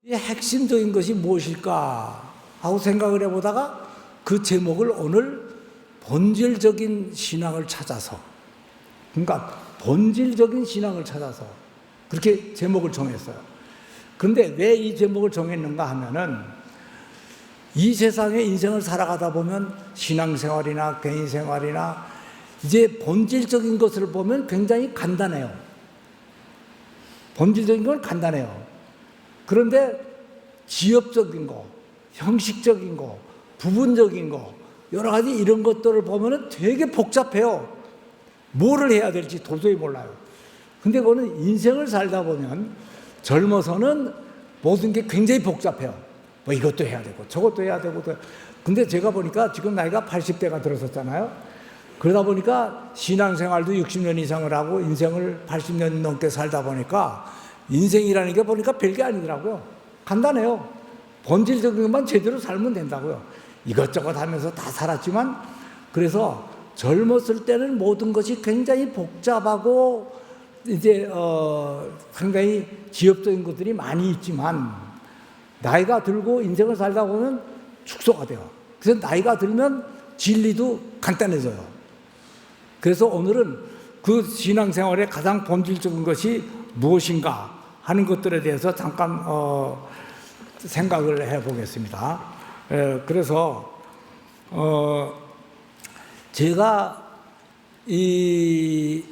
이 핵심적인 것이 무엇일까 하고 생각을 해보다가 그 제목을 오늘 본질적인 신앙을 찾아서, 그러니까 본질적인 신앙을 찾아서 그렇게 제목을 정했어요. 그런데 왜 이 제목을 정했는가 하면은 이 세상의 인생을 살아가다 보면 신앙생활이나 개인생활이나 이제 본질적인 것을 보면 굉장히 간단해요. 본질적인 건 간단해요. 그런데 지엽적인 거, 형식적인 거, 부분적인 거, 여러 가지 이런 것들을 보면 되게 복잡해요. 뭐를 해야 될지 도저히 몰라요. 근데 그거는 인생을 살다 보면 젊어서는 모든 게 굉장히 복잡해요. 뭐 이것도 해야 되고 저것도 해야 되고. 근데 제가 보니까 지금 나이가 80대가 들어섰잖아요. 그러다 보니까 신앙생활도 60년 이상을 하고 인생을 80년 넘게 살다 보니까 인생이라는 게 보니까 별게 아니더라고요. 간단해요. 본질적인 것만 제대로 살면 된다고요. 이것저것 하면서 다 살았지만, 그래서 젊었을 때는 모든 것이 굉장히 복잡하고 이제 상당히 지엽적인 것들이 많이 있지만, 나이가 들고 인생을 살다 보면 축소가 돼요. 그래서 나이가 들면 진리도 간단해져요. 그래서 오늘은 그 신앙생활의 가장 본질적인 것이 무엇인가 하는 것들에 대해서 잠깐 생각을 해보겠습니다. 그래서 제가 이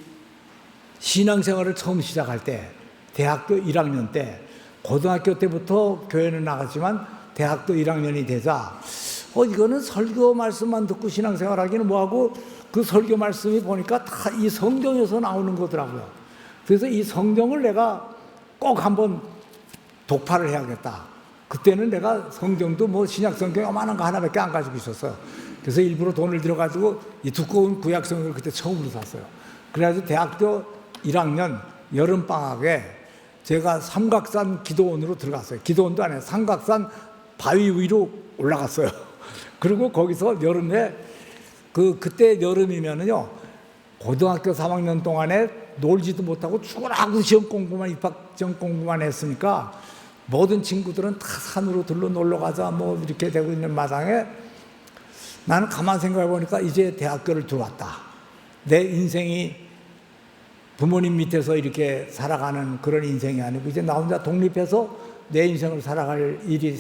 신앙생활을 처음 시작할 때, 대학교 1학년 때, 고등학교 때부터 교회는 나갔지만 대학교 1학년이 되자 이거는 설교 말씀만 듣고 신앙생활하기는 뭐하고, 그 설교 말씀이 보니까 다 이 성경에서 나오는 거더라고요. 그래서 이 성경을 내가 꼭 한번 독파를 해야겠다. 그때는 내가 성경도 뭐 신약 성경 요만한 거 하나밖에 안 가지고 있었어요. 그래서 일부러 돈을 들여가지고 이 두꺼운 구약 성경을 그때 처음으로 샀어요. 그래가지고 대학교 1학년 여름방학에 제가 삼각산 기도원으로 들어갔어요. 기도원도 아니에요. 삼각산 바위 위로 올라갔어요. 그리고 거기서 여름에 그때 여름이면은요, 고등학교 3학년 동안에 놀지도 못하고 죽으라고 시험 공부만, 입학 시험 공부만 했으니까 모든 친구들은 다 산으로 들러 놀러 가자 뭐 이렇게 되고 있는 마당에 나는 가만 생각해 보니까 이제 대학교를 들어왔다. 내 인생이 부모님 밑에서 이렇게 살아가는 그런 인생이 아니고 이제 나 혼자 독립해서 내 인생을 살아갈 일이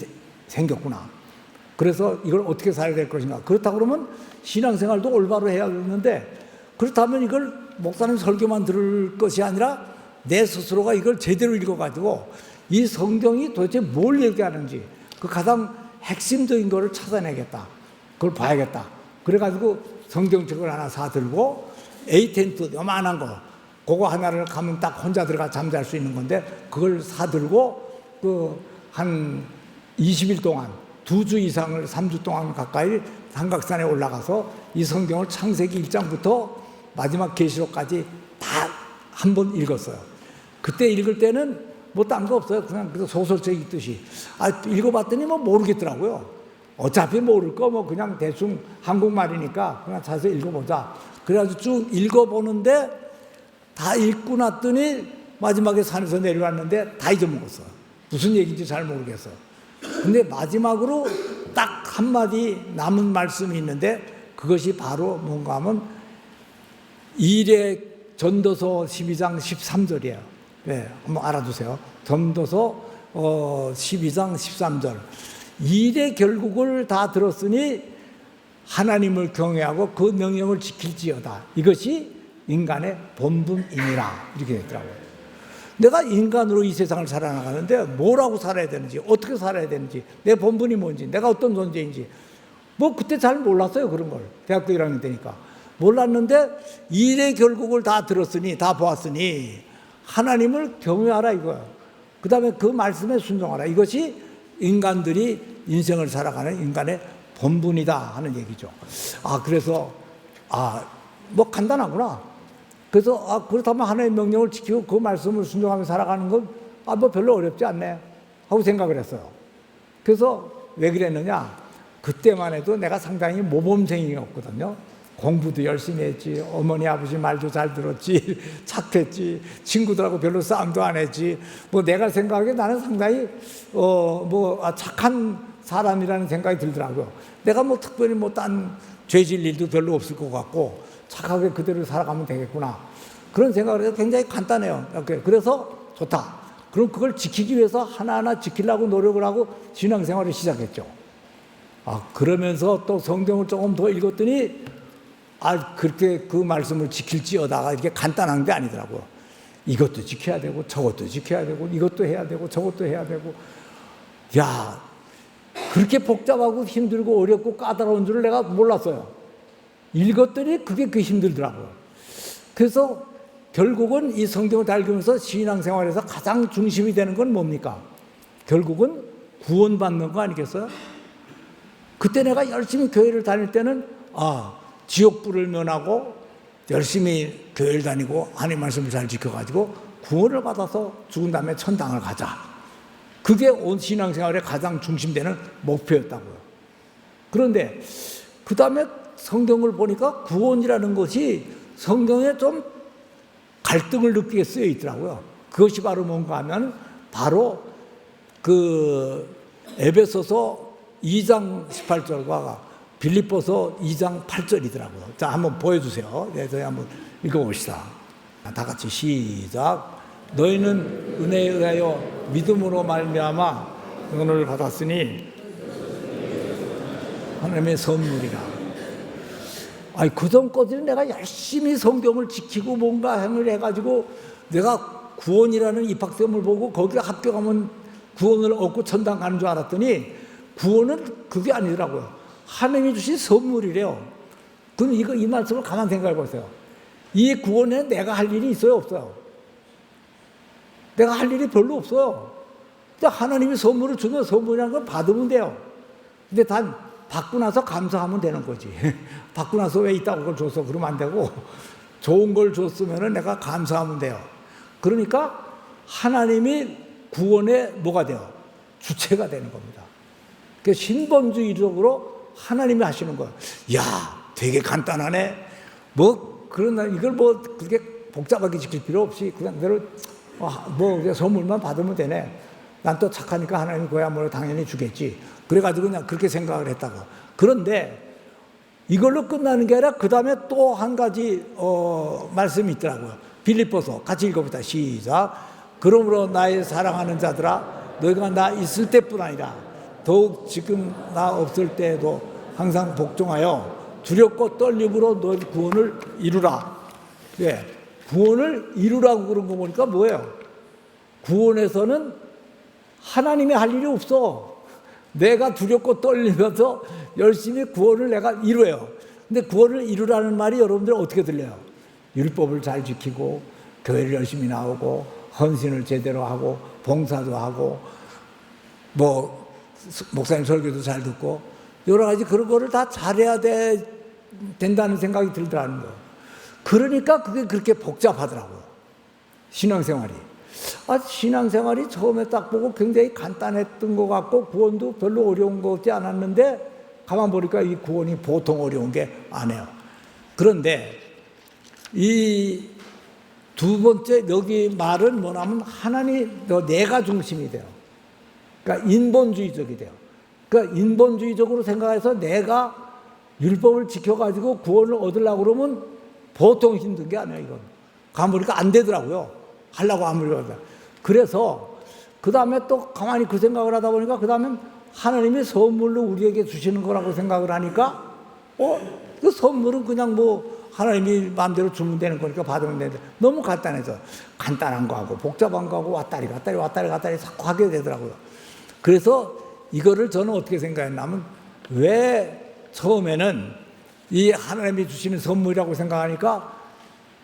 생겼구나. 그래서 이걸 어떻게 살아야 될 것인가. 그렇다고 그러면 신앙생활도 올바로 해야겠는데, 그렇다면 이걸 목사님 설교만 들을 것이 아니라 내 스스로가 이걸 제대로 읽어가지고 이 성경이 도대체 뭘 얘기하는지 그 가장 핵심적인 거를 찾아내겠다. 그걸 봐야겠다. 그래가지고 성경책을 하나 사들고 에이텐트 요만한 거, 그거 하나를 가면 딱 혼자 들어가 잠잘 수 있는 건데, 그걸 사들고 한 20일 동안 2주 이상을 3주 동안 가까이 삼각산에 올라가서 이 성경을 창세기 1장부터 마지막 계시록까지 다 한 번 읽었어요. 그때 읽을 때는 뭐 딴 거 없어요. 그냥 소설책 읽듯이. 읽어봤더니 뭐 모르겠더라고요. 어차피 모를 거 뭐 그냥 대충 한국말이니까 그냥 자세히 읽어보자. 그래가지고 쭉 읽어보는데 다 읽고 났더니 마지막에 산에서 내려왔는데 다 잊어먹었어요. 무슨 얘기인지 잘 모르겠어요. 근데 마지막으로 딱 한마디 남은 말씀이 있는데, 그것이 바로 뭔가 하면 일의 전도서 12장 13절이에요. 네, 한번 알아두세요. 전도서 12장 13절. 일의 결국을 다 들었으니 하나님을 경외하고 그 명령을 지킬지어다. 이것이 인간의 본분이니라. 이렇게 됐더라고요. 내가 인간으로 이 세상을 살아나가는데 뭐라고 살아야 되는지, 어떻게 살아야 되는지, 내 본분이 뭔지, 내가 어떤 존재인지 뭐 그때 잘 몰랐어요. 그런 걸 대학교 1학년 때니까 몰랐는데, 일의 결국을 다 들었으니, 다 보았으니 하나님을 경외하라 이거예요. 그 다음에 그 말씀에 순종하라. 이것이 인간들이 인생을 살아가는 인간의 본분이다 하는 얘기죠. 그래서 뭐 간단하구나. 그래서 그렇다면 하나님의 명령을 지키고 그 말씀을 순종하며 살아가는 건 뭐 별로 어렵지 않네 하고 생각을 했어요. 그래서 왜 그랬느냐, 그때만 해도 내가 상당히 모범생이었거든요. 공부도 열심히 했지, 어머니 아버지 말도 잘 들었지, 착했지, 친구들하고 별로 싸움도 안 했지. 뭐 내가 생각하기에 나는 상당히 착한 사람이라는 생각이 들더라고요. 내가 뭐 특별히 뭐 딴 죄질 일도 별로 없을 것 같고 착하게 그대로 살아가면 되겠구나, 그런 생각을 해서 굉장히 간단해요. 그래서 좋다. 그럼 그걸 지키기 위해서 하나하나 지키려고 노력을 하고 신앙생활을 시작했죠. 그러면서 또 성경을 조금 더 읽었더니 그렇게 그 말씀을 지킬지어다가 이렇게 간단한 게 아니더라고요. 이것도 지켜야 되고 저것도 지켜야 되고 이것도 해야 되고 저것도 해야 되고, 야, 그렇게 복잡하고 힘들고 어렵고 까다로운 줄을 내가 몰랐어요. 읽었더니 그게 힘들더라고요. 그래서 결국은 이 성경을 다 읽으면서 신앙생활에서 가장 중심이 되는 건 뭡니까? 결국은 구원받는 거 아니겠어요? 그때 내가 열심히 교회를 다닐 때는 지옥불을 면하고 열심히 교회를 다니고 하나님 말씀을 잘 지켜가지고 구원을 받아서 죽은 다음에 천당을 가자. 그게 온 신앙생활의 가장 중심되는 목표였다고요. 그런데 그 다음에 성경을 보니까 구원이라는 것이 성경에 좀 갈등을 느끼게 쓰여 있더라고요. 그것이 바로 뭔가 하면 바로 그 에베소서 2장 18절과 빌립보서 2장 8절이더라고요. 자, 한번 보여주세요. 네, 저희 한번 읽어봅시다. 다 같이 시작. 너희는 은혜에 의하여 믿음으로 말미암아 은혜를 받았으니 하나님의 선물이라. 그전까지는 내가 열심히 성경을 지키고 뭔가 행을 해가지고 내가 구원이라는 입학시험을 보고 거기에 합격하면 구원을 얻고 천당 가는 줄 알았더니 구원은 그게 아니더라고요. 하나님이 주신 선물이래요. 그럼 이 말씀을 가만 생각해 보세요. 이 구원에 내가 할 일이 있어요, 없어요? 내가 할 일이 별로 없어요. 하나님이 선물을 주면 선물이라는 걸 받으면 돼요. 근데 단 받고 나서 감사하면 되는 거지. 받고 나서 왜 이따 그걸 줬어? 그러면 안 되고 좋은 걸 줬으면 내가 감사하면 돼요. 그러니까 하나님이 구원의 뭐가 돼요? 주체가 되는 겁니다. 그러니까 신본주의적으로 하나님이 하시는 거예요. 야, 되게 간단하네. 그러나 이걸 그렇게 복잡하게 지킬 필요 없이 그냥 대로 선물만 받으면 되네. 난 또 착하니까 하나님이 그야말로 당연히 주겠지. 그래가지고 그냥 그렇게 생각을 했다고. 그런데 이걸로 끝나는 게 아니라 그 다음에 또 한 가지 말씀이 있더라고요. 빌립보서 같이 읽어봅시다. 시작. 그러므로 나의 사랑하는 자들아, 너희가 나 있을 때뿐 아니라 더욱 지금 나 없을 때에도 항상 복종하여 두렵고 떨림으로 너희 구원을 이루라. 예, 구원을 이루라고 그런 거 보니까 뭐예요? 구원에서는 하나님이 할 일이 없어. 내가 두렵고 떨리면서 열심히 구원을 내가 이루어요. 근데 구원을 이루라는 말이 여러분들 어떻게 들려요? 율법을 잘 지키고 교회를 열심히 나오고 헌신을 제대로 하고 봉사도 하고 목사님 설교도 잘 듣고 여러 가지 그런 거를 다 잘해야 된다는 생각이 들더라는 거예요. 그러니까 그게 그렇게 복잡하더라고요. 신앙생활이. 신앙생활이 처음에 딱 보고 굉장히 간단했던 것 같고 구원도 별로 어려운 것 같지 않았는데 가만 보니까 이 구원이 보통 어려운 게 아니에요. 그런데 이 두 번째 여기 말은 뭐냐면 하나님, 내가 중심이 돼요. 그러니까 인본주의적이 돼요. 그러니까 인본주의적으로 생각해서 내가 율법을 지켜가지고 구원을 얻으려고 그러면 보통 힘든 게 아니에요. 이건 가만 보니까 안 되더라고요. 하려고 아무리 해도. 그래서 그 다음에 또 가만히 그 생각을 하다 보니까 그 다음에 하나님이 선물로 우리에게 주시는 거라고 생각을 하니까 그 선물은 그냥 하나님이 마음대로 주면 되는 거니까 받으면 되는데 너무 간단해서 간단한 거 하고 복잡한 거 하고 왔다리 자꾸 하게 되더라고요. 그래서 이거를 저는 어떻게 생각했냐면 왜 처음에는 이 하나님이 주시는 선물이라고 생각하니까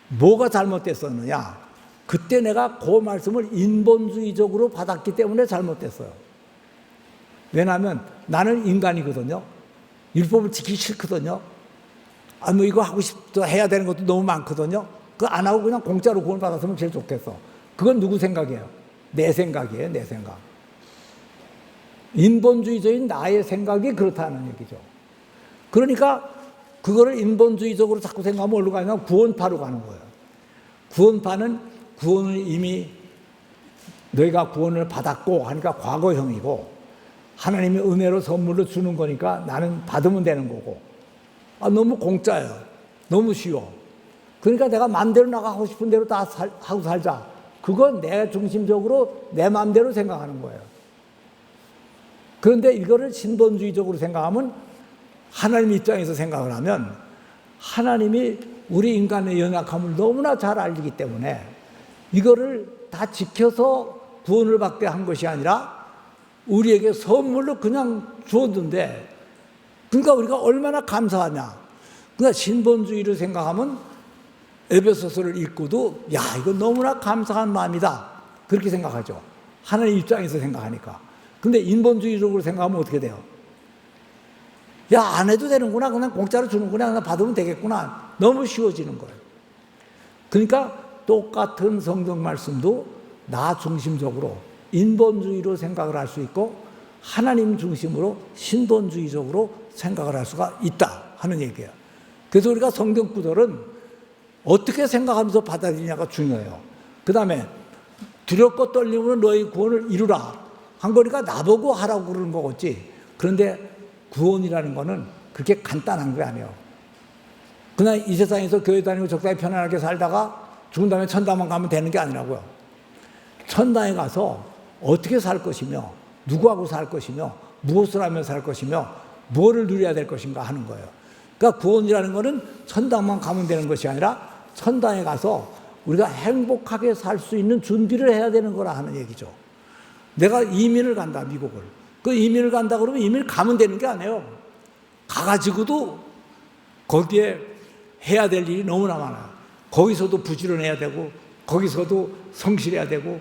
뭐가 잘못됐었느냐? 그때 내가 그 말씀을 인본주의적으로 받았기 때문에 잘못됐어요. 왜냐하면 나는 인간이거든요. 율법을 지키기 싫거든요. 이거 하고 싶다 해야 되는 것도 너무 많거든요. 그거 안 하고 그냥 공짜로 구원 받았으면 제일 좋겠어. 그건 누구 생각이에요? 내 생각이에요, 내 생각. 인본주의적인 나의 생각이 그렇다는 얘기죠. 그러니까 그거를 인본주의적으로 자꾸 생각하면 어디로 가냐? 구원파로 가는 거예요. 구원파는 구원을 이미 너희가 구원을 받았고 하니까 과거형이고, 하나님이 은혜로 선물로 주는 거니까 나는 받으면 되는 거고, 너무 공짜예요. 너무 쉬워. 그러니까 내가 마음대로 나가고 싶은 대로 다 하고 살자. 그건 내 중심적으로 내 마음대로 생각하는 거예요. 그런데 이거를 신본주의적으로 생각하면, 하나님 입장에서 생각을 하면 하나님이 우리 인간의 연약함을 너무나 잘 알기 때문에 이거를 다 지켜서 구원을 받게 한 것이 아니라 우리에게 선물로 그냥 주었는데, 그러니까 우리가 얼마나 감사하냐. 그러니까 신본주의를 생각하면 에베소서를 읽고도 야, 이거 너무나 감사한 마음이다, 그렇게 생각하죠. 하나님 입장에서 생각하니까. 근데 인본주의적으로 생각하면 어떻게 돼요? 야, 안 해도 되는구나, 그냥 공짜로 주는구나, 그냥 받으면 되겠구나, 너무 쉬워지는 거예요. 그러니까 똑같은 성경 말씀도 나 중심적으로 인본주의로 생각을 할 수 있고 하나님 중심으로 신본주의적으로 생각을 할 수가 있다 하는 얘기예요. 그래서 우리가 성경 구절은 어떻게 생각하면서 받아들이냐가 중요해요. 그 다음에 두렵고 떨림으로 너희 구원을 이루라 한 거니까 나보고 하라고 그러는 거겠지. 그런데 구원이라는 거는 그렇게 간단한 게 아니에요. 그냥 이 세상에서 교회 다니고 적당히 편안하게 살다가 죽은 다음에 천당만 가면 되는 게 아니라고요. 천당에 가서 어떻게 살 것이며, 누구하고 살 것이며, 무엇을 하며 살 것이며, 뭐를 누려야 될 것인가 하는 거예요. 그러니까 구원이라는 거는 천당만 가면 되는 것이 아니라 천당에 가서 우리가 행복하게 살 수 있는 준비를 해야 되는 거라 하는 얘기죠. 내가 이민을 간다, 미국을. 그 이민을 간다 그러면 이민을 가면 되는 게 아니에요. 가가지고도 거기에 해야 될 일이 너무나 많아요. 거기서도 부지런해야 되고, 거기서도 성실해야 되고,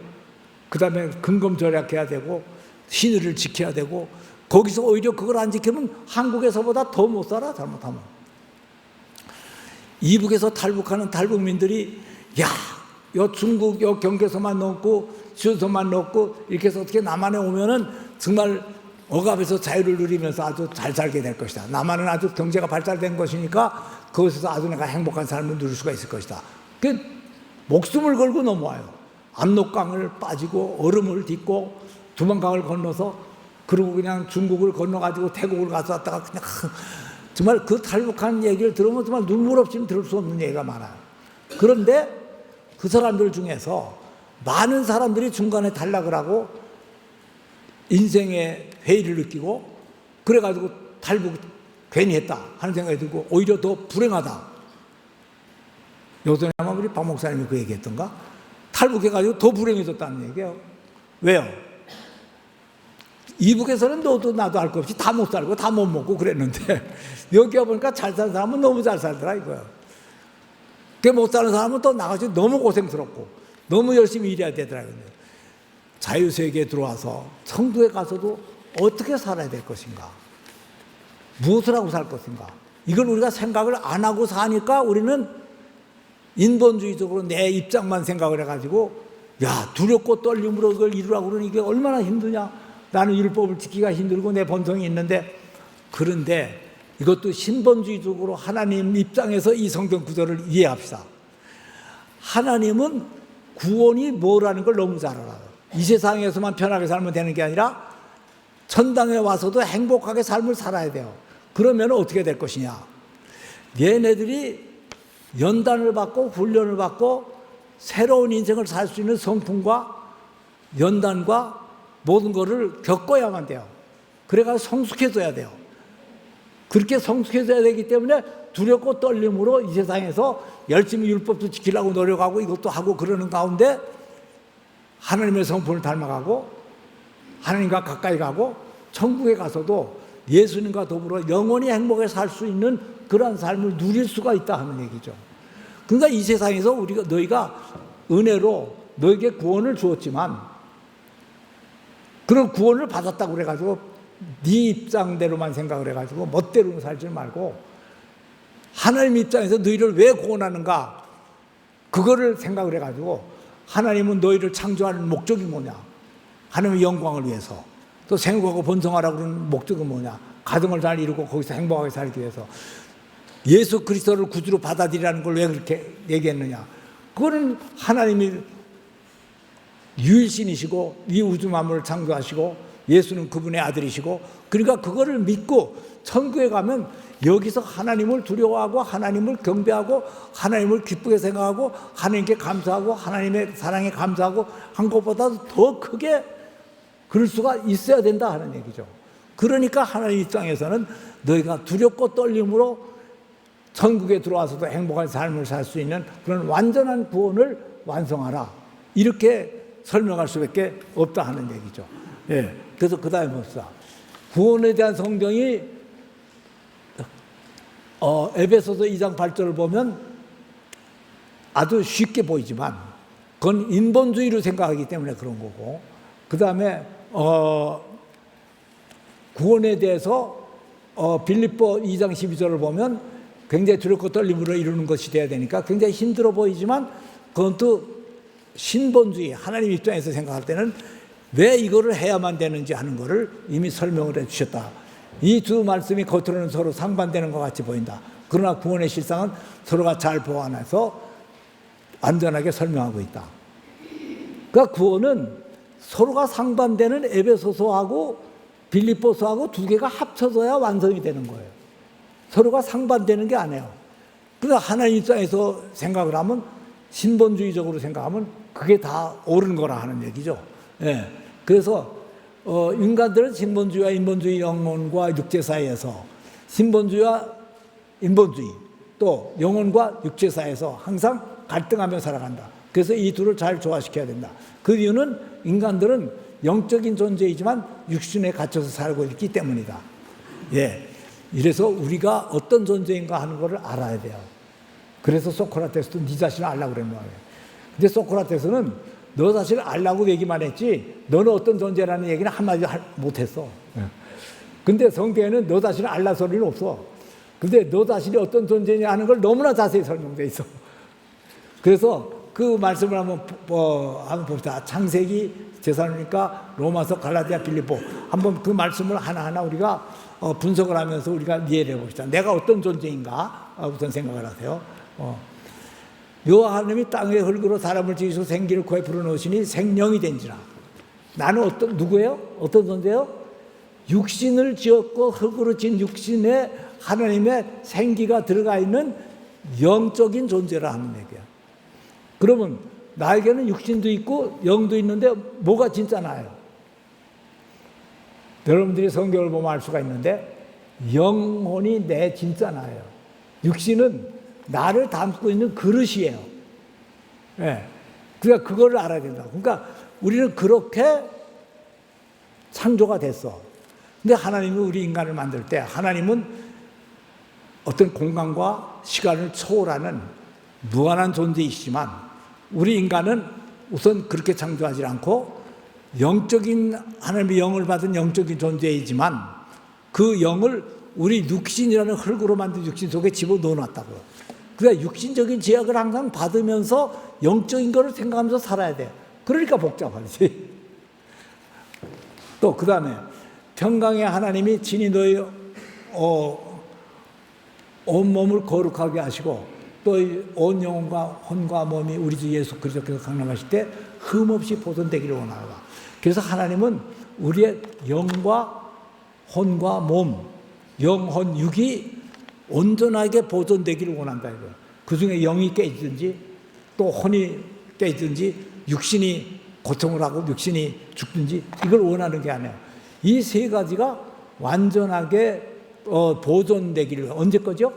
그 다음에 근검절약해야 되고, 신의를 지켜야 되고, 거기서 오히려 그걸 안 지키면 한국에서보다 더 못 살아, 잘못하면. 이북에서 탈북하는 탈북민들이 야, 요 중국 요 경계서만 넘고 수도서만 넘고 이렇게 해서 어떻게 남한에 오면은 정말 억압에서 자유를 누리면서 아주 잘 살게 될 것이다. 남한은 아주 경제가 발달된 것이니까 그것에서 아주 내가 행복한 삶을 누릴 수가 있을 것이다. 그 목숨을 걸고 넘어와요. 압록강을 빠지고 얼음을 딛고 두만강을 건너서, 그리고 그냥 중국을 건너가지고 태국을 가서 왔다가 그냥 정말 그 탈북한 얘기를 들으면 정말 눈물 없이는 들을 수 없는 얘기가 많아요. 그런데 그 사람들 중에서 많은 사람들이 중간에 탈락을 하고 인생의 회의를 느끼고 그래가지고 탈북 괜히 했다 하는 생각이 들고 오히려 더 불행하다. 요전에 아마 우리 박 목사님이 그 얘기했던가? 탈북해가지고 더 불행해졌다는 얘기예요. 왜요? 이북에서는 너도 나도 알 것 없이 다 못 살고 다 못 먹고 그랬는데 여기 와보니까 잘 사는 사람은 너무 잘 살더라 이거야. 그 못 사는 사람은 또 나가서 너무 고생스럽고 너무 열심히 일해야 되더라고요. 자유세계에 들어와서 성도에 가서도 어떻게 살아야 될 것인가, 무엇을 하고 살 것인가, 이걸 우리가 생각을 안 하고 사니까 우리는 인본주의적으로 내 입장만 생각을 해가지고 야, 두렵고 떨림으로 그걸 이루라고 그러니 이게 얼마나 힘드냐, 나는 율법을 지키기가 힘들고 내 본성이 있는데. 그런데 이것도 신본주의적으로 하나님 입장에서 이 성경 구절을 이해합시다. 하나님은 구원이 뭐라는 걸 너무 잘 알아요. 이 세상에서만 편하게 살면 되는 게 아니라 천당에 와서도 행복하게 삶을 살아야 돼요. 그러면 어떻게 될 것이냐, 얘네들이 연단을 받고 훈련을 받고 새로운 인생을 살 수 있는 성품과 연단과 모든 것을 겪어야만 돼요. 그래가 성숙해져야 돼요. 그렇게 성숙해져야 되기 때문에 두렵고 떨림으로 이 세상에서 열심히 율법도 지키려고 노력하고 이것도 하고 그러는 가운데 하나님의 성품을 닮아가고 하나님과 가까이 가고 천국에 가서도 예수님과 더불어 영원히 행복하게 살 수 있는 그러한 삶을 누릴 수가 있다 하는 얘기죠. 그러니까 이 세상에서 너희가 은혜로 너에게 구원을 주었지만 그런 구원을 받았다고 그래가지고 네 입장대로만 생각을 해가지고 멋대로 살지 말고 하나님 입장에서 너희를 왜 구원하는가, 그거를 생각을 해가지고 하나님은 너희를 창조하는 목적이 뭐냐, 하나님의 영광을 위해서, 또 생육하고 번성하라고 그러는 목적은 뭐냐, 가정을 잘 이루고 거기서 행복하게 살기 위해서, 예수 그리스도를 구주로 받아들이라는 걸 왜 그렇게 얘기했느냐? 그거는 하나님이 유일신이시고 이 우주 만물을 창조하시고 예수는 그분의 아들이시고, 그러니까 그거를 믿고 천국에 가면 여기서 하나님을 두려워하고 하나님을 경배하고 하나님을 기쁘게 생각하고 하나님께 감사하고 하나님의 사랑에 감사하고 한 것보다도 더 크게 그럴 수가 있어야 된다 하는 얘기죠. 그러니까 하나님 입장에서는 너희가 두렵고 떨림으로 천국에 들어와서도 행복한 삶을 살 수 있는 그런 완전한 구원을 완성하라, 이렇게 설명할 수밖에 없다 하는 얘기죠. 예. 그래서 그 다음에 봅시다. 구원에 대한 성경이 에베소서 2장 8절을 보면 아주 쉽게 보이지만 그건 인본주의로 생각하기 때문에 그런 거고, 그 다음에 구원에 대해서 빌립보 2장 12절을 보면 굉장히 두렵고 떨림으로 이루는 것이 돼야 되니까 굉장히 힘들어 보이지만 그건 또 신본주의, 하나님 입장에서 생각할 때는 왜 이거를 해야만 되는지 하는 것을 이미 설명을 해 주셨다. 이 두 말씀이 겉으로는 서로 상반되는 것 같이 보인다. 그러나 구원의 실상은 서로가 잘 보완해서 안전하게 설명하고 있다. 그러니까 구원은 서로가 상반되는 에베소서하고 빌립보서하고 두 개가 합쳐져야 완성이 되는 거예요. 서로가 상반되는 게 아니에요. 그래서 하나님 입장에서 생각을 하면, 신본주의적으로 생각하면 그게 다 옳은 거라 하는 얘기죠. 예. 그래서 인간들은 신본주의와 인본주의, 영혼과 육체 사이에서, 신본주의와 인본주의, 또 영혼과 육체 사이에서 항상 갈등하며 살아간다. 그래서 이 둘을 잘 조화시켜야 된다. 그 이유는 인간들은 영적인 존재이지만 육신에 갇혀서 살고 있기 때문이다. 예. 이래서 우리가 어떤 존재인가 하는 것을 알아야 돼요. 그래서 소크라테스도 네 자신을 알라고 그랬는 거예요. 근데 소크라테스는 너 자신을 알라고 얘기만 했지 너는 어떤 존재라는 얘기는 한마디 못했어. 근데 성경에는 너 자신을 알라 소리는 없어. 근데 너 자신이 어떤 존재냐 하는 걸 너무나 자세히 설명되어 있어. 그래서 그 말씀을 한번 봅시다. 창세기, 제사로니까, 로마서, 갈라디아, 빌립보, 한번 그 말씀을 하나하나 우리가 분석을 하면서 우리가 이해를 해봅시다. 내가 어떤 존재인가 우선 생각을 하세요. 여호와 하나님이 땅의 흙으로 사람을 지으시고 생기를 코에 불어넣으시니 생명이 된지라. 나는 누구예요? 어떤 존재예요? 육신을 지었고 흙으로 지은 육신에 하나님의 생기가 들어가 있는 영적인 존재라 하는 얘기야. 그러면 나에게는 육신도 있고 영도 있는데 뭐가 진짜 나예요? 여러분들이 성경을 보면 알 수가 있는데 영혼이 내 진짜 나예요. 육신은 나를 담고 있는 그릇이에요. 예. 그러니까 그거를 알아야 된다. 그러니까 우리는 그렇게 창조가 됐어. 근데 하나님이 우리 인간을 만들 때 하나님은 어떤 공간과 시간을 초월하는 무한한 존재이시지만 우리 인간은 우선 그렇게 창조하지 않고 영적인, 하나님의 영을 받은 영적인 존재이지만 그 영을 우리 육신이라는 흙으로 만든 육신 속에 집어넣어 놨다고요. 그러니까 육신적인 제약을 항상 받으면서 영적인 거를 생각하면서 살아야 돼. 그러니까 복잡하지. 또 그 다음에 평강의 하나님이 친히 너희 온몸을 거룩하게 하시고 또 온 영혼과 혼과 몸이 우리 주 예수 그리스도께서 강림하실 때 흠없이 보존되기를 원하노라. 그래서 하나님은 우리의 영과 혼과 몸, 영혼, 육이 온전하게 보존되기를 원한다 이거예요. 그 중에 영이 깨지든지 또 혼이 깨지든지 육신이 고통을 하고 육신이 죽든지 이걸 원하는 게 아니에요. 이 세 가지가 완전하게 보존되기를, 언제 거죠?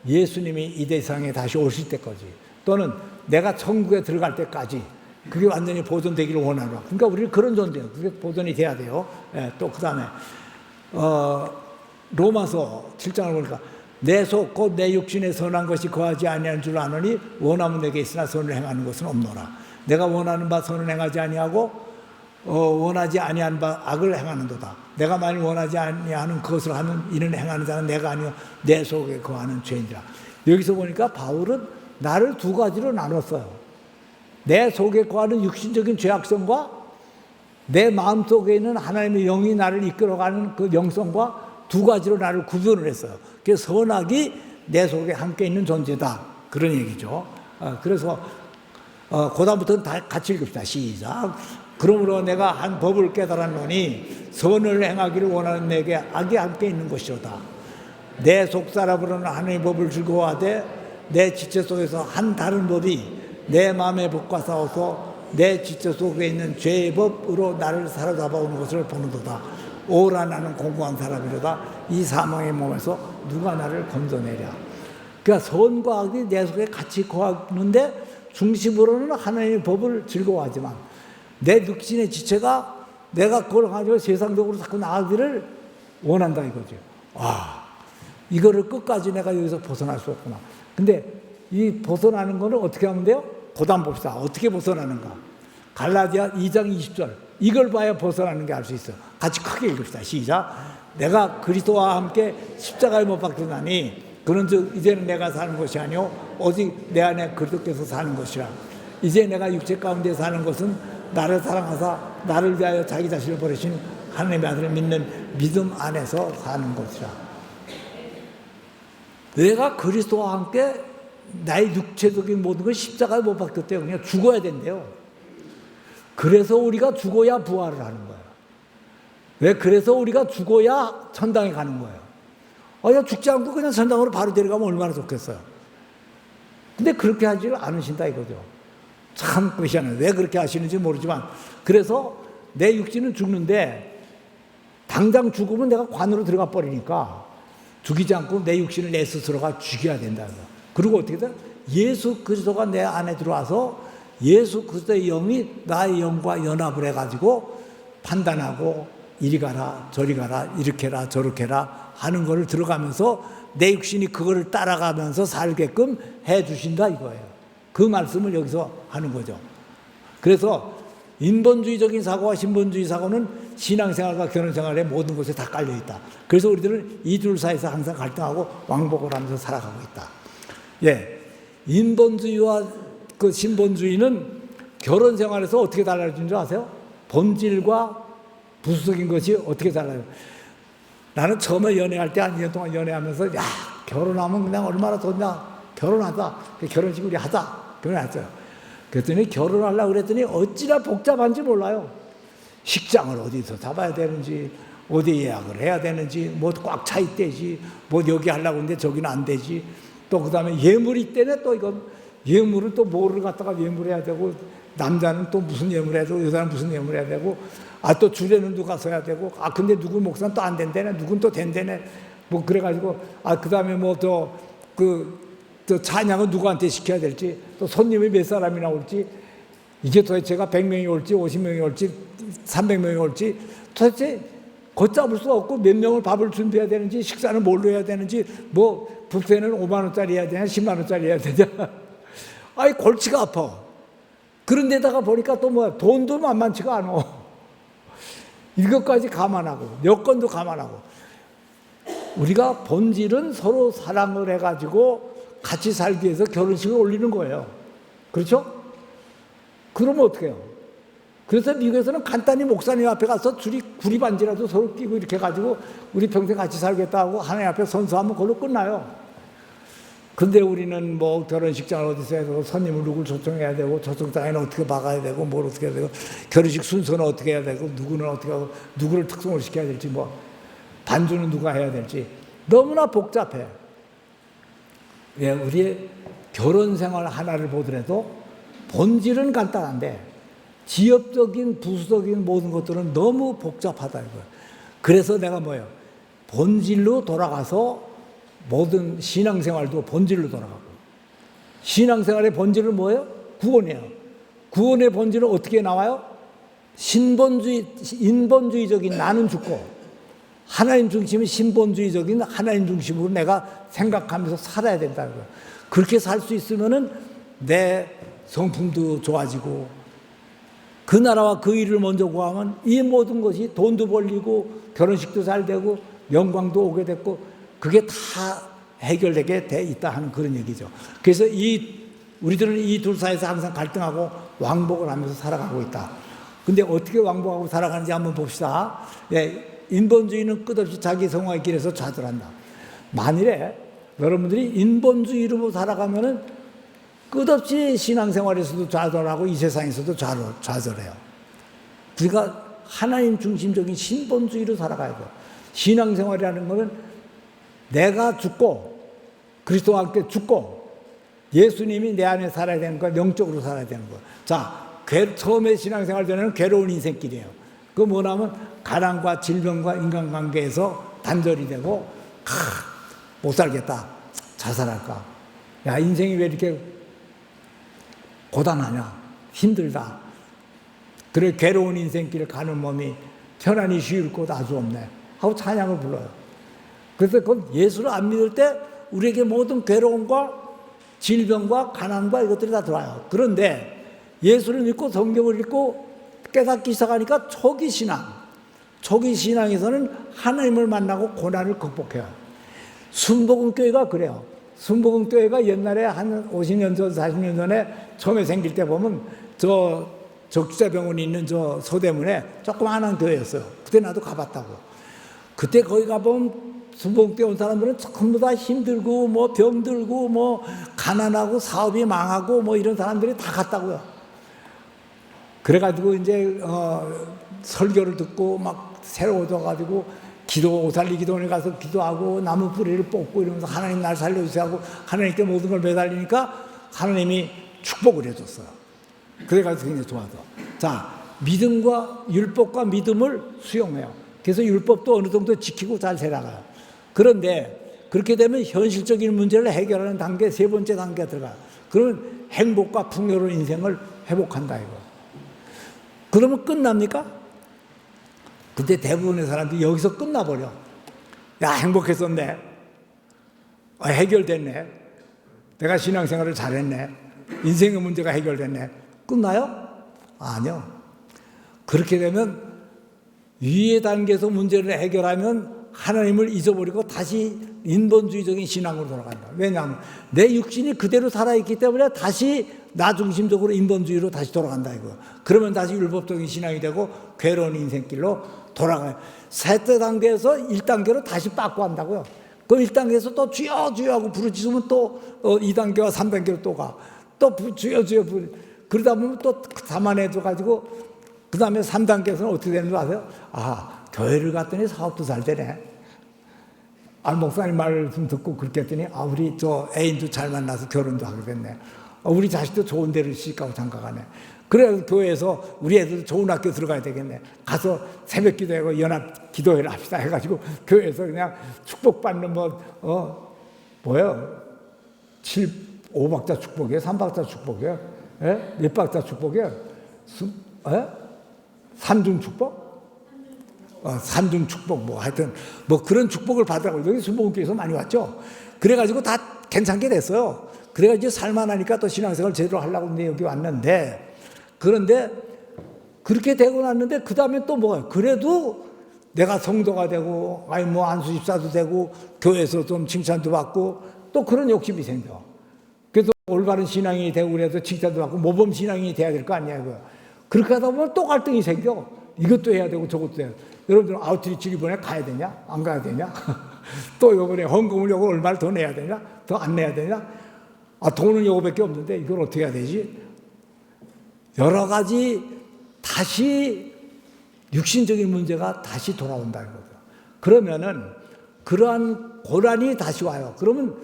예수님이 이 세상에 다시 오실 때까지, 또는 내가 천국에 들어갈 때까지 그게 완전히 보존되기를 원하노라. 그러니까 우리는 그런 존재예요. 그게 보존이 돼야 돼요. 예, 또 그 다음에 로마서 7장을 보니까 내 속 곧 내 육신에 선한 것이 거하지 아니하는 줄 아노니 원하면 내게 있으나 선을 행하는 것은 없노라. 내가 원하는 바 선을 행하지 아니하고 원하지 아니한 바 악을 행하는도다. 내가 만일 원하지 아니하는 그것을 하는 이는 행하는 자는 내가 아니요 내 속에 거하는 죄인이라. 여기서 보니까 바울은 나를 두 가지로 나눴어요. 내 속에 거하는 육신적인 죄악성과 내 마음속에 있는 하나님의 영이 나를 이끌어가는 그 영성과 두 가지로 나를 구분을 했어요. 그래서 선악이 내 속에 함께 있는 존재다. 그런 얘기죠. 그래서 그다음부터는 다 같이 읽읍시다. 시작. 그러므로 내가 한 법을 깨달았노니 선을 행하기를 원하는 내게 악이 함께 있는 것이로다. 내 속사람으로는 하나님의 법을 즐거워하되 내 지체 속에서 한 다른 법이 내 마음의 법과 싸워서 내 지체 속에 있는 죄의 법으로 나를 사로잡아오는 것을 보는도다. 오라 나는 공고한 사람이로다. 이 사망의 몸에서 누가 나를 건져내랴. 그러니까 선과 악이 내 속에 같이 거하는데 중심으로는 하나님의 법을 즐거워하지만 내 육신의 지체가 내가 그걸 가지고 세상적으로 자꾸 나가기를 원한다 이거죠. 이거를 끝까지 내가 여기서 벗어날 수 없구나. 근데 이 벗어나는 거는 어떻게 하면 돼요? 고단 봅시다. 어떻게 벗어나는가? 갈라디아 2장 20절. 이걸 봐야 벗어나는 게 알 수 있어. 같이 크게 읽읍시다. 시작. 내가 그리스도와 함께 십자가에 못 박혔나니 그런즉 이제는 내가 사는 것이 아니요 오직 내 안에 그리스도께서 사는 것이라. 이제 내가 육체 가운데 사는 것은 나를 사랑하사 나를 위하여 자기 자신을 버리신 하나님의 아들을 믿는 믿음 안에서 사는 것이라. 내가 그리스도와 함께 나의 육체적인 모든 걸 십자가에 못 박혔대요. 그냥 죽어야 된대요. 그래서 우리가 죽어야 부활을 하는 거예요. 왜? 그래서 우리가 죽어야 천당에 가는 거예요. 그냥 죽지 않고 그냥 천당으로 바로 데려가면 얼마나 좋겠어요. 근데 그렇게 하지 않으신다 이거죠. 참 그러시잖아요. 왜 그렇게 하시는지 모르지만 그래서 내 육신은 죽는데 당장 죽으면 내가 관으로 들어가 버리니까 죽이지 않고 내 육신을 내 스스로가 죽여야 된다는 거예요. 그리고 어떻게 돼? 예수 그리스도가 내 안에 들어와서 예수 그리스도의 영이 나의 영과 연합을 해가지고 판단하고 이리 가라 저리 가라 이렇게 해라 저렇게 해라 하는 거를 들어가면서 내 육신이 그거를 따라가면서 살게끔 해주신다 이거예요. 그 말씀을 여기서 하는 거죠. 그래서 인본주의적인 사고와 신본주의 사고는 신앙생활과 결혼생활의 모든 것에 다 깔려있다. 그래서 우리들은 이 둘 사이에서 항상 갈등하고 왕복을 하면서 살아가고 있다. 예, 인본주의와 그 신본주의는 결혼생활에서 어떻게 달라지는 줄 아세요? 본질과 부수적인 것이 어떻게 달라요? 나는 처음에 연애할 때 한 2년 동안 연애하면서 야 결혼하면 그냥 얼마나 좋냐 결혼하자 결혼식 우리 하자 결혼했어요. 그랬더니 결혼하려고 그랬더니 어찌나 복잡한지 몰라요. 식장을 어디서 잡아야 되는지 어디 예약을 해야 되는지 뭐 꽉 차 있대지 뭐 여기 하려고 하는데 저기는 안 되지 또 그 다음에 예물이 있대네 또 이건 예물은 또 뭐를 갖다가 예물해야 되고 남자는 또 무슨 예물해야 되고 여자는 무슨 예물해야 되고 또 주례는 누가 서야 되고 근데 누구 목사는 또 안 된대네 누군 또 된대네 뭐 그래가지고 그 다음에 뭐 저 찬양은 누구한테 시켜야 될지 또 손님이 몇 사람이나 올지 이게 도대체가 100명이 올지 50명이 올지 300명이 올지 도대체 걷잡을 수가 없고 몇 명을 밥을 준비해야 되는지 식사는 뭘로 해야 되는지 뭐 뷔페는 5만 원짜리 해야 되냐 10만 원짜리 해야 되냐 골치가 아파. 그런 데다가 보니까 또 뭐야 돈도 만만치가 않아. 이것까지 감안하고 여건도 감안하고 우리가 본질은 서로 사랑을 해가지고 같이 살기 위해서 결혼식을 올리는 거예요. 그렇죠? 그러면 어떻게 해요? 그래서 미국에서는 간단히 목사님 앞에 가서 구리 반지라도 서로 끼고 이렇게 해가지고 우리 평생 같이 살겠다 하고 하나님 앞에 선서하면 그걸로 끝나요. 근데 우리는 뭐 결혼식장을 어디서 해야 되고 손님을 누굴 초청해야 되고 초청장에는 어떻게 박아야 되고 뭘 어떻게 해야 되고 결혼식 순서는 어떻게 해야 되고 누구는 어떻게 하고 누구를 특송을 시켜야 될지 뭐 반주는 누가 해야 될지 너무나 복잡해. 예, 우리의 결혼 생활 하나를 보더라도 본질은 간단한데 지엽적인 부수적인 모든 것들은 너무 복잡하다 이거예요. 그래서 내가 뭐예요? 본질로 돌아가서 모든 신앙생활도 본질로 돌아가고 신앙생활의 본질은 뭐예요? 구원이에요. 구원의 본질은 어떻게 나와요? 인본주의적인 나는 죽고 하나님 중심의 신본주의적인 하나님 중심으로 내가 생각하면서 살아야 된다는 거예요. 그렇게 살 수 있으면은 내 성품도 좋아지고 그 나라와 그 일을 먼저 구하면 이 모든 것이 돈도 벌리고 결혼식도 잘 되고 영광도 오게 됐고 그게 다 해결되게 돼 있다 하는 그런 얘기죠. 그래서 우리들은 이 둘 사이에서 항상 갈등하고 왕복을 하면서 살아가고 있다. 근데 어떻게 왕복하고 살아가는지 한번 봅시다. 예, 인본주의는 끝없이 자기 성화의 길에서 좌절한다. 만일에 여러분들이 인본주의로 살아가면은 끝없이 신앙생활에서도 좌절하고 이 세상에서도 좌절해요. 우리가 하나님 중심적인 신본주의로 살아가야 돼요. 신앙생활이라는 것은 내가 죽고 그리스도와 함께 죽고 예수님이 내 안에 살아야 되는 거야. 영적으로 살아야 되는 거야. 자, 처음에 신앙생활 전에는 괴로운 인생길이에요. 그 뭐냐면 가난과 질병과 인간관계에서 단절이 되고 못 살겠다. 자살할까. 야, 인생이 왜 이렇게 고단하냐. 힘들다. 그래 괴로운 인생길을 가는 몸이 편안히 쉬울 곳 아주 없네 하고 찬양을 불러요. 그래서 그 예수를 안 믿을 때 우리에게 모든 괴로움과 질병과 가난과 이것들이 다 들어와요. 그런데 예수를 믿고 성경을 읽고 깨닫기 시작하니까 초기 신앙에서는 하나님을 만나고 고난을 극복해요. 순복음교회가 그래요. 순복음교회가 옛날에 한 50년 전, 40년 전에 처음에 생길 때 보면 적주자병원이 있는 저 서대문에 조그마한 교회였어요. 그때 나도 가봤다고. 그때 거기 가보면 순복음교회 온 사람들은 전부 다 힘들고 뭐 병들고 뭐 가난하고 사업이 망하고 뭐 이런 사람들이 다 갔다고요. 그래가지고 이제 설교를 듣고 막 새로워져가지고 오살리 기도원에 가서 기도하고 나무 뿌리를 뽑고 이러면서 하나님 날 살려주세요 하고 하나님께 모든 걸 매달리니까 하나님이 축복을 해줬어요. 그래가지고 굉장히 좋아서. 자, 믿음과 율법과 믿음을 수용해요. 그래서 율법도 어느 정도 지키고 잘 살아가요. 그런데 그렇게 되면 현실적인 문제를 해결하는 단계, 세 번째 단계가 들어가요. 그러면 행복과 풍요로운 인생을 회복한다 이거. 그러면 끝납니까? 근데 대부분의 사람들이 여기서 끝나버려. 야, 행복했었네. 해결됐네. 내가 신앙생활을 잘했네. 인생의 문제가 해결됐네. 끝나요? 아니요. 그렇게 되면 위의 단계에서 문제를 해결하면 하나님을 잊어버리고 다시 인본주의적인 신앙으로 돌아간다. 왜냐하면 내 육신이 그대로 살아있기 때문에 다시 나 중심적으로 인본주의로 다시 돌아간다 이거. 그러면 다시 율법적인 신앙이 되고 괴로운 인생길로 돌아가요. 셋째 단계에서 1단계로 다시 빠꾸 한다고요. 그 1단계에서 또 주여 주여 하고 부르짖으면 또 2단계와 3단계로 또 가. 또 주여 주여 그러다 보면 또 자만해져 가지고 그 다음에 3단계에서는 어떻게 되는 줄 아세요? 아, 교회를 갔더니 사업도 잘 되네. 목사님 말 좀 듣고 그렇게 했더니 우리 저 애인도 잘 만나서 결혼도 하게 됐네. 우리 자식도 좋은 데를 시집가고 장가가네. 그래서 교회에서 우리 애들도 좋은 학교 들어가야 되겠네. 가서 새벽 기도하고 연합 기도회를 합시다 해가지고 교회에서 그냥 축복받는 뭐예요? 5박자 축복이에요? 3박자 축복이에요? 예? 몇 박자 축복이에요? 삼중 축복? 삼중 축복, 뭐 하여튼, 뭐 그런 축복을 받으라고 여기 순복음교회에서 많이 왔죠. 그래가지고 다 괜찮게 됐어요. 그래가지고 살만하니까 또 신앙생활 제대로 하려고 여기 왔는데, 그런데 그렇게 되고 났는데, 그 다음에 또 뭐예요? 그래도 내가 성도가 되고, 뭐 안수집사도 되고, 교회에서 좀 칭찬도 받고, 또 그런 욕심이 생겨. 그래서 올바른 신앙이 되고 그래서 칭찬도 받고, 모범 신앙이 돼야 될 거 아니야, 이거. 그렇게 하다 보면 또 갈등이 생겨. 이것도 해야 되고 저것도 해야 돼. 여러분들 아웃리치 이번에 가야 되냐? 안 가야 되냐? 또 이번에 헌금을 요거 얼마를 더 내야 되냐? 더 안 내야 되냐? 돈은 요거밖에 없는데 이걸 어떻게 해야 되지? 여러 가지 다시 육신적인 문제가 다시 돌아온다는 거죠. 그러면은 그러한 고난이 다시 와요. 그러면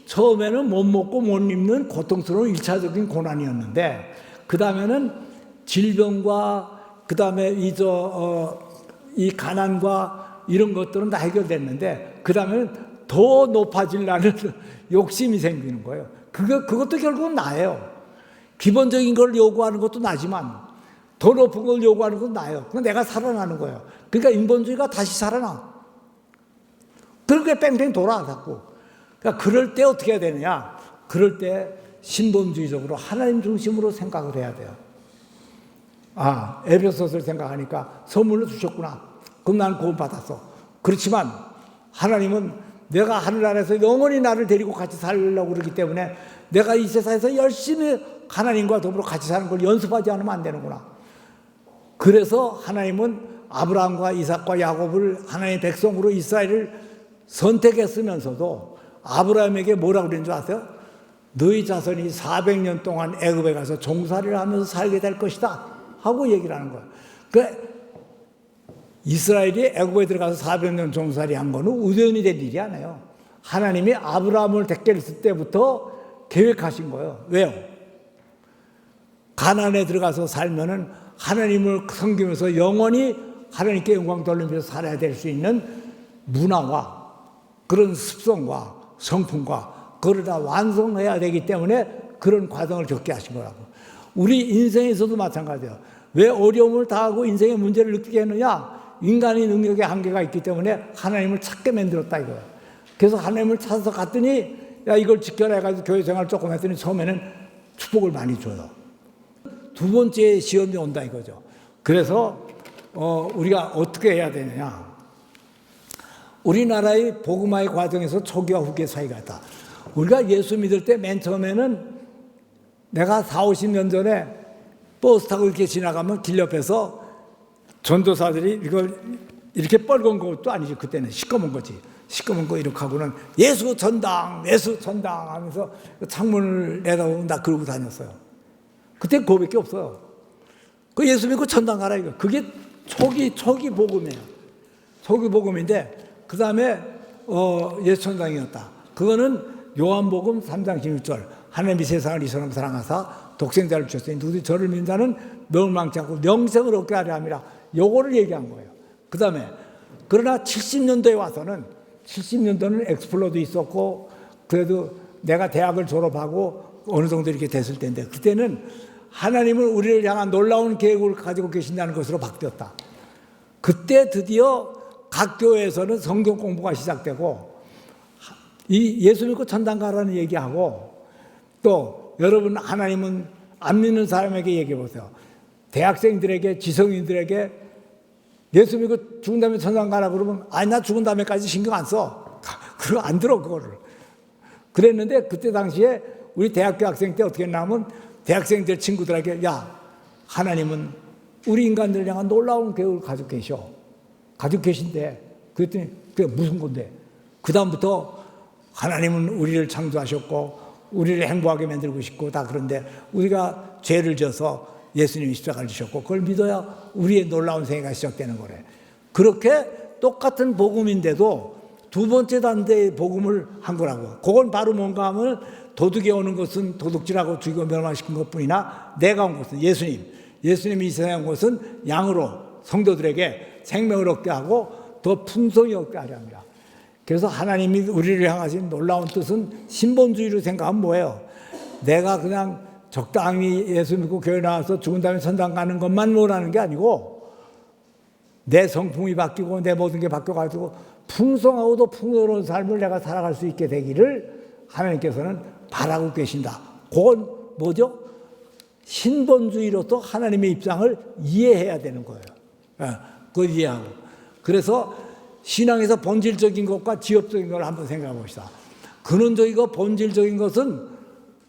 처음에는 못 먹고 못 입는 고통스러운 1차적인 고난이었는데 그 다음에는 질병과 그 다음에 이 가난과 이런 것들은 다 해결됐는데 그 다음에는 더 높아지려는 욕심이 생기는 거예요. 그것도 결국은 나예요. 기본적인 걸 요구하는 것도 나지만 더 높은 걸 요구하는 것도 나예요. 그럼 내가 살아나는 거예요. 그러니까 인본주의가 다시 살아나. 그렇게 뺑뺑 돌아 자꾸. 그러니까 그럴 때 어떻게 해야 되느냐? 그럴 때 신본주의적으로 하나님 중심으로 생각을 해야 돼요. 에베소서를 생각하니까 선물로 주셨구나. 그럼 나는 구원 받았어. 그렇지만 하나님은 내가 하늘나라에서 영원히 나를 데리고 같이 살려고 그러기 때문에 내가 이 세상에서 열심히 하나님과 더불어 같이 사는 걸 연습하지 않으면 안 되는구나. 그래서 하나님은 아브라함과 이삭과 야곱을 하나님의 백성으로 이스라엘을 선택했으면서도 아브라함에게 뭐라고 그랬는 줄 아세요? 너희 자손이 400년 동안 애굽에 가서 종살이를 하면서 살게 될 것이다 하고 얘기를 하는 거예요. 그 이스라엘이 애굽에 들어가서 400년 종살이 한 거는 우연히 된 일이 아니에요. 하나님이 아브라함을 택했을 때부터 계획하신 거예요. 왜요? 가나안에 들어가서 살면은 하나님을 섬기면서 영원히 하나님께 영광 돌리면서 살아야 될 수 있는 문화와 그런 습성과 성품과 그걸 다 완성해야 되기 때문에 그런 과정을 겪게 하신 거라고. 우리 인생에서도 마찬가지예요. 왜 어려움을 당하고 인생의 문제를 느끼게 했느냐? 인간의 능력에 한계가 있기 때문에 하나님을 찾게 만들었다 이거예요. 그래서 하나님을 찾아서 갔더니 야 이걸 지켜라 해가지고 교회 생활 조금 했더니 처음에는 축복을 많이 줘요. 두 번째 시험이 온다 이거죠. 그래서 우리가 어떻게 해야 되느냐? 우리나라의 복음화의 과정에서 초기와 후기 사이가 있다. 우리가 예수 믿을 때 맨 처음에는 내가 40, 50년 전에 버스 타고 이렇게 지나가면 길 옆에서 전도사들이 이걸 이렇게 뻘건 것도 아니지. 그때는 시꺼먼 거지. 시꺼먼 거 이렇게 하고는 예수 전당 하면서 창문을 내다보면 나 그러고 다녔어요. 그때 그거밖에 없어요. 그 예수 믿고 전당 가라 이거. 그게 초기 복음이에요. 초기 복음인데 그 다음에 예수 전당이었다. 그거는 요한복음 3장 16절 하나님이 세상을 이처럼 사랑하사 독생자를 주셨으니 누구든지 저를 믿는 자는 멸망치 않고 영생을 얻게 하려 함이라. 요거를 얘기한 거예요. 그 다음에 그러나 70년도에 와서는 70년도는 엑스플로도 있었고 그래도 내가 대학을 졸업하고 어느 정도 이렇게 됐을 때인데 그때는 하나님은 우리를 향한 놀라운 계획을 가지고 계신다는 것으로 바뀌었다. 그때 드디어 각 교회에서는 성경 공부가 시작되고 이 예수 믿고 천당 가라는 얘기하고 또 여러분 하나님은 안 믿는 사람에게 얘기해 보세요. 대학생들에게 지성인들에게 예수 믿고 죽은 다음에 천당 가라 그러면 아니 나 죽은 다음에까지 신경 안 써. 그거 안 들어 그거를. 그랬는데 그때 당시에 우리 대학교 학생 때 어떻게 했냐면 대학생들 친구들에게 야 하나님은 우리 인간들을 향한 놀라운 계획을 가지고 계셔. 가지고 계신데 그랬더니 그게 무슨 건데 그 다음부터 하나님은 우리를 창조하셨고 우리를 행복하게 만들고 싶고 다 그런데 우리가 죄를 져서 예수님이 십자가를 지셨고 그걸 믿어야 우리의 놀라운 생애가 시작되는 거래. 그렇게 똑같은 복음인데도 두 번째 단계의 복음을 한 거라고. 그건 바로 뭔가 하면 도둑이 오는 것은 도둑질하고 죽이고 멸망시킨 것뿐이나 내가 온 것은 예수님이 이 세상에 온 것은 양으로 성도들에게 생명을 얻게 하고 더 풍성히 얻게 하려 합니다. 그래서 하나님이 우리를 향하신 놀라운 뜻은 신본주의로 생각하면 뭐예요? 내가 그냥 적당히 예수 믿고 교회 나와서 죽은 다음에 천당 가는 것만 원하는 게 아니고 내 성품이 바뀌고 내 모든 게 바뀌어가지고 풍성하고도 풍요로운 삶을 내가 살아갈 수 있게 되기를 하나님께서는 바라고 계신다. 그건 뭐죠? 신본주의로서 하나님의 입장을 이해해야 되는 거예요. 그걸 이해하고. 그래서 신앙에서 본질적인 것과 지엽적인 걸 한번 생각해 봅시다. 근원적이고 본질적인 것은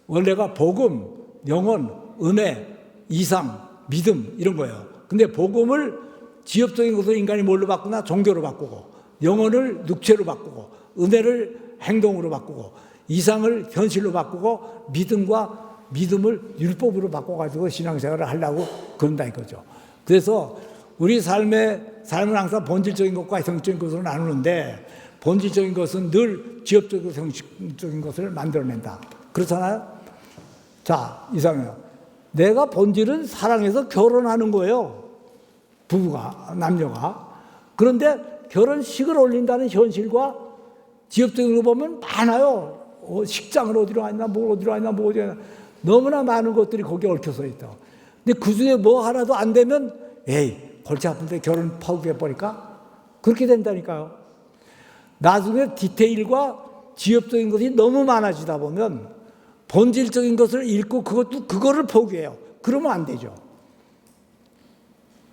원래가 복음, 영혼, 은혜, 이상, 믿음 이런 거예요. 근데 복음을 지엽적인 것으로 인간이 뭘로 바꾸나? 종교로 바꾸고 영혼을 육체로 바꾸고 은혜를 행동으로 바꾸고 이상을 현실로 바꾸고 믿음을 율법으로 바꿔가지고 신앙생활을 하려고 그런다 이거죠. 그래서 우리 삶은 항상 본질적인 것과 형식적인 것으로 나누는데 본질적인 것은 늘 지엽적이고 형식적인 것을 만들어낸다. 그렇잖아요? 자, 이상해요. 내가 본질은 사랑해서 결혼하는 거예요. 부부가, 남녀가. 그런데 결혼식을 올린다는 현실과 지엽적인 거 보면 많아요. 식장을 어디로 갔나, 뭘 어디로 갔나, 뭐 어디로 갔나. 너무나 많은 것들이 거기에 얽혀서 있다. 근데 그 중에 뭐 하나도 안 되면, 에이, 골치 아픈데 결혼 파국해버릴까? 그렇게 된다니까요. 나중에 디테일과 지엽적인 것이 너무 많아지다 보면 본질적인 것을 잃고 그거를 포기해요. 그러면 안 되죠.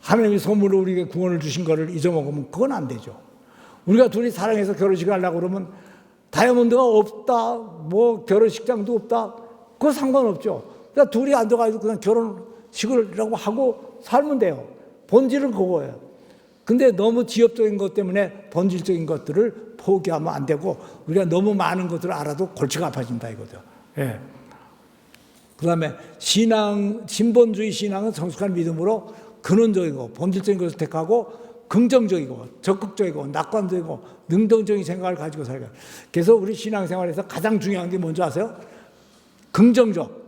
하나님이 선물로 우리에게 구원을 주신 거를 잊어먹으면 그건 안 되죠. 우리가 둘이 사랑해서 결혼식을 하려고 그러면 다이아몬드가 없다, 뭐 결혼식장도 없다, 그거 상관없죠. 그러니까 둘이 앉아가지고 그냥 결혼식을 하고 살면 돼요. 본질은 그거예요. 근데 너무 지엽적인 것 때문에 본질적인 것들을 포기하면 안 되고, 우리가 너무 많은 것들을 알아도 골치가 아파진다 이거죠. 예. 그 다음에 신본주의 신앙은 성숙한 믿음으로 근원적이고 본질적인 것을 택하고 긍정적이고 적극적이고 낙관적이고 능동적인 생각을 가지고 살게. 그래서 우리 신앙생활에서 가장 중요한 게 뭔지 아세요? 긍정적,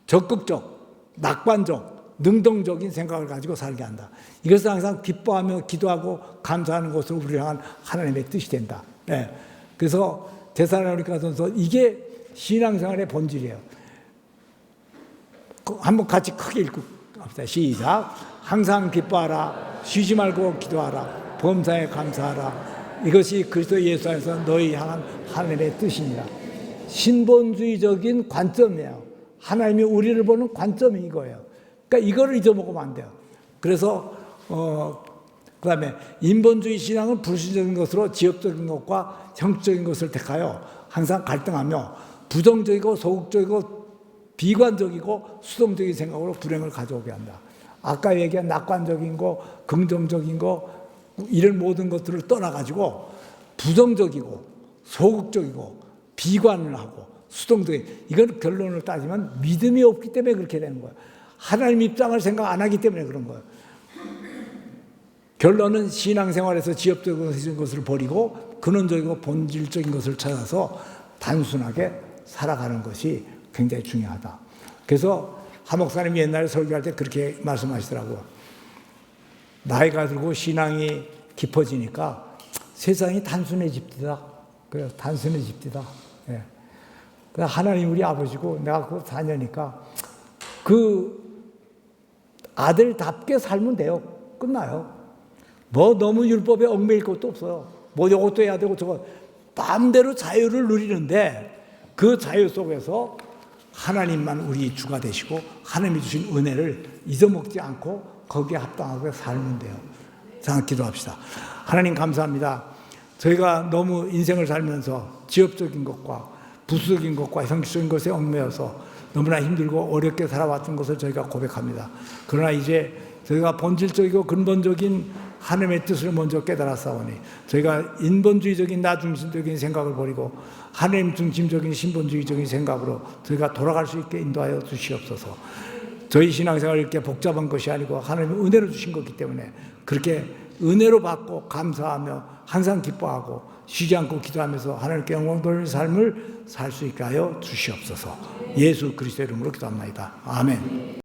적극적, 낙관적, 능동적인 생각을 가지고 살게 한다. 이것은 항상 기뻐하며 기도하고 감사하는 것으로 우리를 향한 하나님의 뜻이 된다. 네. 그래서 데살로니가전서 이게 신앙생활의 본질이에요. 한번 같이 크게 읽고 합시다. 시작. 항상 기뻐하라. 쉬지 말고 기도하라. 범사에 감사하라. 이것이 그리스도 예수 안에서 너희 향한 하나님의 뜻이니라. 신본주의적인 관점이에요. 하나님이 우리를 보는 관점이 이거예요. 그러니까 이거를 잊어먹으면 안 돼요. 그래서 그다음에 인본주의 신앙은 불신적인 것으로 지역적인 것과 형식적인 것을 택하여 항상 갈등하며 부정적이고 소극적이고 비관적이고 수동적인 생각으로 불행을 가져오게 한다. 아까 얘기한 낙관적인 거, 긍정적인 거 이런 모든 것들을 떠나가지고 부정적이고 소극적이고 비관을 하고 수동적인, 이건 결론을 따지면 믿음이 없기 때문에 그렇게 되는 거예요. 하나님 입장을 생각 안 하기 때문에 그런 거예요. 결론은 신앙생활에서 지엽적인 것을 버리고 근원적이고 본질적인 것을 찾아서 단순하게 살아가는 것이 굉장히 중요하다. 그래서 한 목사님이 옛날에 설교할 때 그렇게 말씀하시더라고요. 나이가 들고 신앙이 깊어지니까 세상이 단순해집니다. 그래요. 단순해집니다. 예. 하나님 우리 아버지고 내가 그 자녀니까 그 아들답게 살면 돼요. 끝나요. 뭐 너무 율법에 얽매일 것도 없어요. 뭐 이것도 해야 되고 저거 마음대로 자유를 누리는데 그 자유 속에서 하나님만 우리 주가 되시고 하나님이 주신 은혜를 잊어먹지 않고 거기에 합당하게 살면 돼요. 자, 기도합시다. 하나님 감사합니다. 저희가 너무 인생을 살면서 지엽적인 것과 부수적인 것과 형식적인 것에 얽매여서 너무나 힘들고 어렵게 살아왔던 것을 저희가 고백합니다. 그러나 이제 저희가 본질적이고 근본적인 하나님의 뜻을 먼저 깨달았사오니 저희가 인본주의적인 나 중심적인 생각을 버리고 하나님 중심적인 신본주의적인 생각으로 저희가 돌아갈 수 있게 인도하여 주시옵소서. 저희 신앙생활이 이렇게 복잡한 것이 아니고 하나님의 은혜로 주신 것이기 때문에 그렇게 은혜로 받고 감사하며 항상 기뻐하고 쉬지 않고 기도하면서 하나님께 영광 돌리는 삶을 살 수 있게 하여 주시옵소서. 예수 그리스도의 이름으로 기도합니다. 아멘.